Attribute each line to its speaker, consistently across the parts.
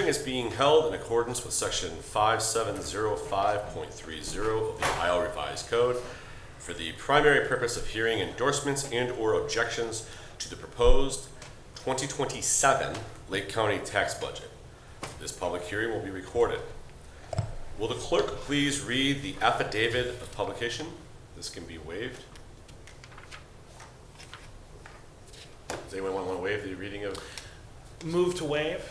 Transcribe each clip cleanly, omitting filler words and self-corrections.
Speaker 1: hearing is being held in accordance with section 5705.30 of the Ohio Revised Code for the primary purpose of hearing endorsements and or objections to the proposed 2027 Lake County tax budget. This public hearing will be recorded. Will the clerk please read the affidavit of publication? This can be waived. Does anyone want to waive the reading of?
Speaker 2: Move to waive.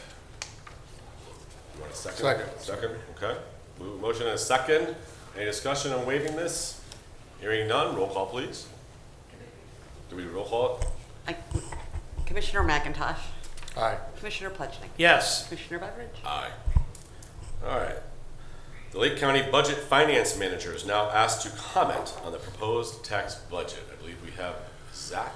Speaker 1: You want a second? Second, okay. Motion and a second. Any discussion on waiving this? Hearing none, roll call please. Do we roll call it?
Speaker 3: Commissioner McIntosh.
Speaker 4: Aye.
Speaker 3: Commissioner Pledgnick.
Speaker 2: Yes.
Speaker 3: Commissioner Beveridge.
Speaker 1: Aye. All right. The Lake County Budget Finance Manager is now asked to comment on the proposed tax budget. I believe we have Zach.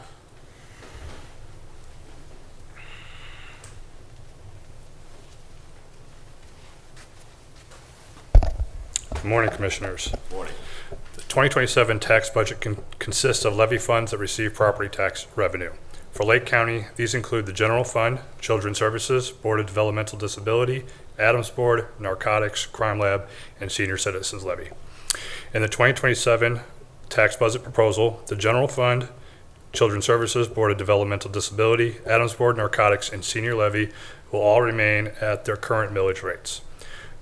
Speaker 5: Good morning, Commissioners.
Speaker 1: Morning.
Speaker 5: The 2027 tax budget consists of levy funds that receive property tax revenue. For Lake County, these include the General Fund, Children's Services, Board of Developmental Disability, Adams Board, Narcotics, Crime Lab, and Senior Citizens Levy. In the 2027 tax budget proposal, the General Fund, Children's Services, Board of Developmental Disability, Adams Board, Narcotics, and Senior Levy will all remain at their current millage rates.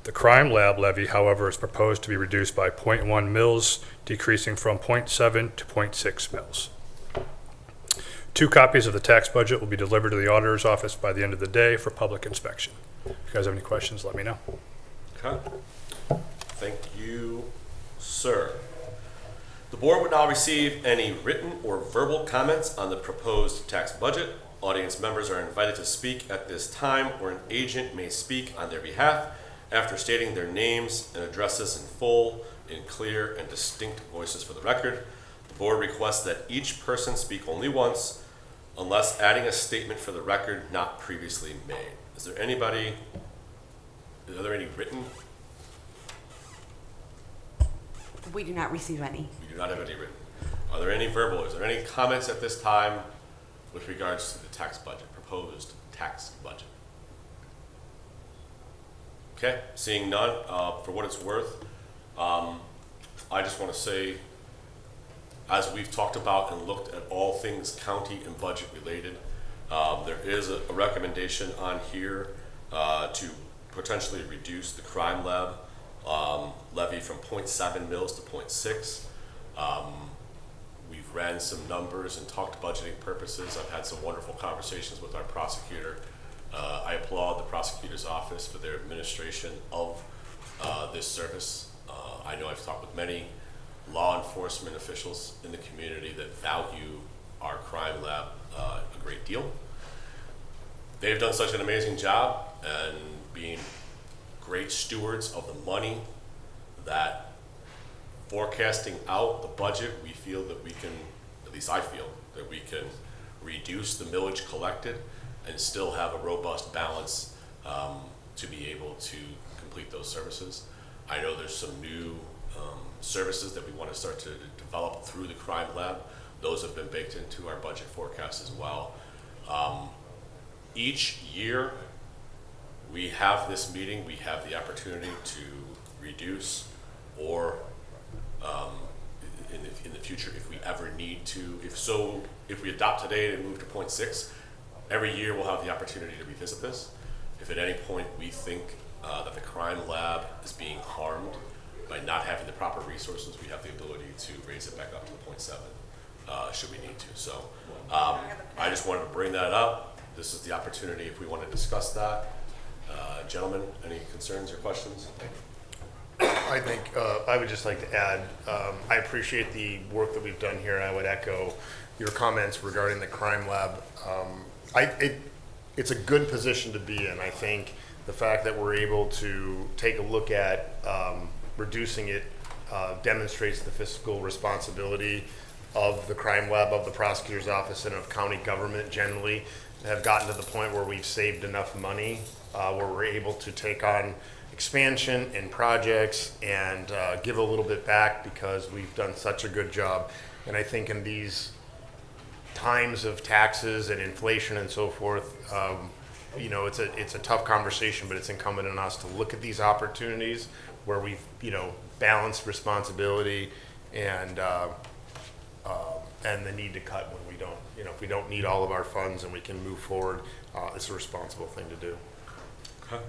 Speaker 5: The Crime Lab levy, however, is proposed to be reduced by 0.1 mils, decreasing from 0.7 to 0.6 mils. 2 copies of the tax budget will be delivered to the auditor's office by the end of the day for public inspection. If you guys have any questions, let me know.
Speaker 1: Okay. Thank you, sir. The board would now receive any written or verbal comments on the proposed tax budget. Audience members are invited to speak at this time, or an agent may speak on their behalf after stating their names and addresses in full, in clear and distinct voices for the record. The board requests that each person speak only once, unless adding a statement for the record not previously made. Are there any written?
Speaker 3: We do not receive any.
Speaker 1: We do not have any written. Are there any verbal? Is there any comments at this time with regards to the tax budget, proposed tax budget? Okay, seeing none, for what it's worth, I just want to say, as we've talked about and looked at all things county and budget related, there is a recommendation on here to potentially reduce the Crime Lab levy from 0.7 mils to 0.6. We've ran some numbers and talked budgeting purposes. I've had some wonderful conversations with our prosecutor. I applaud the prosecutor's office for their administration of this service. I know I've talked with many law enforcement officials in the community that value our crime lab a great deal. They've done such an amazing job and being great stewards of the money that forecasting out the budget, we feel that we can, at least I feel, that we can reduce the millage collected and still have a robust balance to be able to complete those services. I know there's some new services that we want to start to develop through the Crime Lab. Those have been baked into our budget forecast as well. Each year we have this meeting, we have the opportunity to reduce or in the future, if we ever need to, if we adopt today and move to 0.6, every year we'll have the opportunity to revisit this. If at any point we think that the Crime Lab is being harmed by not having the proper resources, we have the ability to raise it back up to the 0.7 should we need to. So I just wanted to bring that up. This is the opportunity if we want to discuss that. Gentlemen, any concerns or questions?
Speaker 4: I think I would just like to add, I appreciate the work that we've done here. I would echo your comments regarding the Crime Lab. It's a good position to be in. I think the fact that we're able to take a look at reducing it demonstrates the fiscal responsibility of the Crime Lab, of the prosecutor's office, and of county government generally, have gotten to the point where we've saved enough money where we're able to take on expansion and projects and give a little bit back because we've done such a good job. And I think in these times of taxes and inflation and so forth, you know, it's a tough conversation, but it's incumbent on us to look at these opportunities where we've, you know, balanced responsibility and the need to cut when we don't, you know, if we don't need all of our funds and we can move forward, it's a responsible thing to do.
Speaker 1: Okay.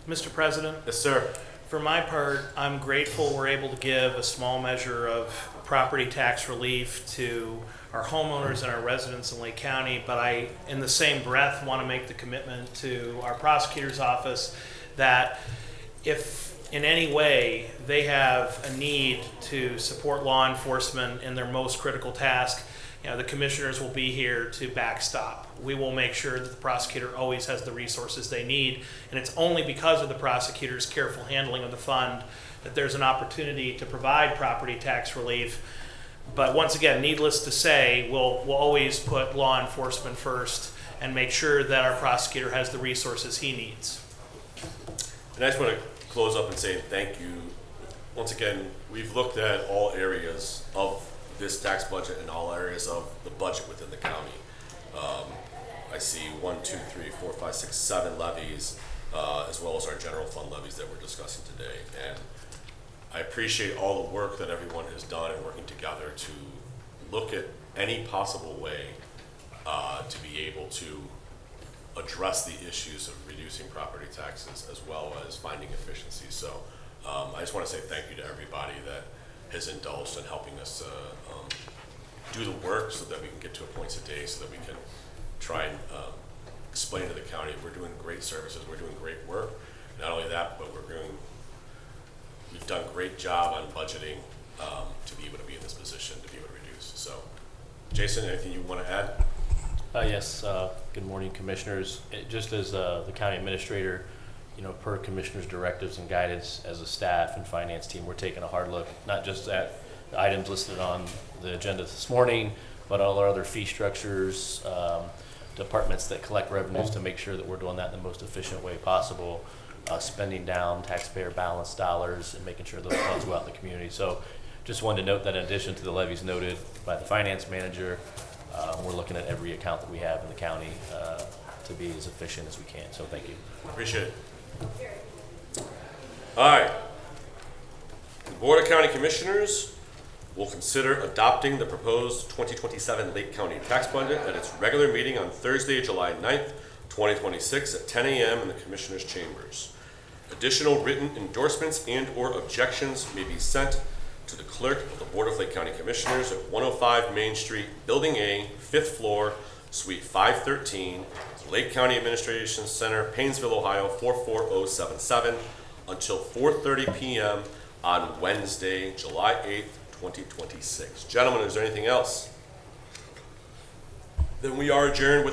Speaker 2: Mr. President,
Speaker 1: Yes, sir.
Speaker 2: for my part, I'm grateful we're able to give a small measure of property tax relief to our homeowners and our residents in Lake County, but I, in the same breath, want to make the commitment to our prosecutor's office that if in any way they have a need to support law enforcement in their most critical task, you know, the commissioners will be here to backstop. We will make sure that the prosecutor always has the resources they need, and it's only because of the prosecutor's careful handling of the fund that there's an opportunity to provide property tax relief. But once again, needless to say, we'll always put law enforcement first and make sure that our prosecutor has the resources he needs.
Speaker 1: And I just want to close up and say thank you. Once again, we've looked at all areas of this tax budget and all areas of the budget within the county. I see 1, 2, 3, 4, 5, 6, 7 levies, as well as our general fund levies that we're discussing today. And I appreciate all the work that everyone has done in working together to look at any possible way to be able to address the issues of reducing property taxes as well as finding efficiencies. So I just want to say thank you to everybody that has indulged in helping us do the work so that we can get to a point today so that we can try and explain to the county we're doing great services, we're doing great work. Not only that, but we've done a great job on budgeting to be able to be in this position, to be able to reduce. So, Jason, anything you want to add?
Speaker 6: Yes, good morning, commissioners. Just as the county administrator, you know, per commissioner's directives and guidance, as a staff and finance team, we're taking a hard look, not just at the items listed on the agenda this morning, but all our other fee structures, departments that collect revenues to make sure that we're doing that in the most efficient way possible, spending down taxpayer balance dollars and making sure those funds go out in the community. So just wanted to note that in addition to the levies noted by the finance manager, we're looking at every account that we have in the county to be as efficient as we can. So thank you.
Speaker 1: Appreciate it. All right. The Board of County Commissioners will consider adopting the proposed 2027 Lake County tax budget at its regular meeting on Thursday, July 9th, 2026 at 10 a.m. in the Commissioners' Chambers. Additional written endorsements and/or objections may be sent to the clerk of the Board of Lake County Commissioners at 105 Main Street, Building A, 5th floor, Suite 513, Lake County Administration Center, Painesville, Ohio 44077, until 4:30 p.m. on Wednesday, July 8th, 2026. Gentlemen, is there anything else? Then we are adjourned with